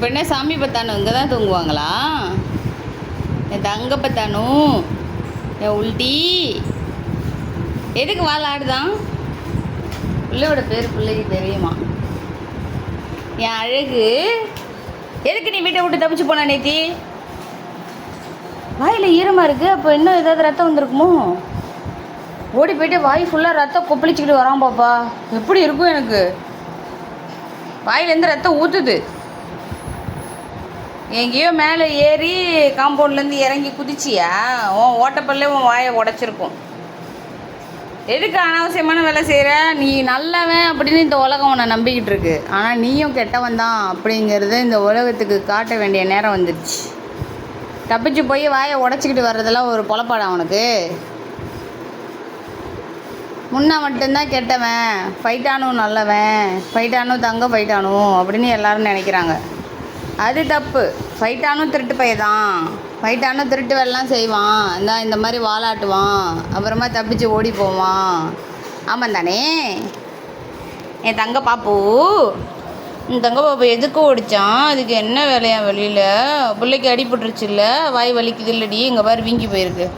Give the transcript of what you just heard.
இப்போ என்ன சாமி பத்தானு இங்கே தான் தூங்குவாங்களா? என் தங்க பத்தானும் என் உள்டி எதுக்கு வாழாடுதான்? பிள்ளையோட பேர் பிள்ளைக்கு தெரியுமா? என் அழகு எதுக்கு நீ வீட்டை விட்டு தப்பிச்சு போன நேத்தி? வாயில் ஈரமாக இருக்குது. அப்போ இன்னும் ஏதாவது ரத்தம் வந்திருக்குமோ? ஓடி போயிட்டு வாய் ஃபுல்லாக ரத்தம் கொப்பளிச்சிக்கிட்டு வரான் பாப்பா. எப்படி இருக்கும் எனக்கு? வாயிலேருந்து ரத்தம் ஊற்றுது. எங்கேயோ மேலே ஏறி காம்பவுண்ட்லேருந்து இறங்கி குதிச்சியா? உன் ஓட்டப்பல்லே உன் வாயை உடச்சிருக்கும். எதுக்கு அனாவசியமான வேலை செய்கிற? நீ நல்லவன் அப்படின்னு இந்த உலகம் உன்னை நம்பிக்கிட்டு இருக்கு. ஆனால் நீயும் கெட்டவன் தான் அப்படிங்கிறத இந்த உலகத்துக்கு காட்ட வேண்டிய நேரம் வந்துடுச்சு. தப்பிச்சு போய் வாயை உடச்சிக்கிட்டு வர்றதெல்லாம் ஒரு பொழப்பாடா உனக்கு? முன்னா மட்டும்தான் கெட்டவன், ஃபைட்டானும் நல்லவன், ஃபைட்டானும் தங்க ஃபைட்டானும் அப்படின்னு எல்லாரும் நினைக்கிறாங்க. அது தப்பு. ஃபைட்டானும் திருட்டு பையதான். ஃபைட்டானும் திருட்டு வேலைலாம் செய்வான். இந்த மாதிரி வாலாட்டுவான், அப்புறமா தப்பிச்சு ஓடி போவான். ஆமாம் தானே? என் தங்க பாப்பு, என் தங்க பாப்பு எதுக்கு ஓடிச்சான்? அதுக்கு என்ன வேலையா வெளியில்? பிள்ளைக்கு அடிபட்டுருச்சு இல்லை? வாய் வலிக்குது இல்லடி? இங்கே பாரு வீங்கி போயிருக்கு.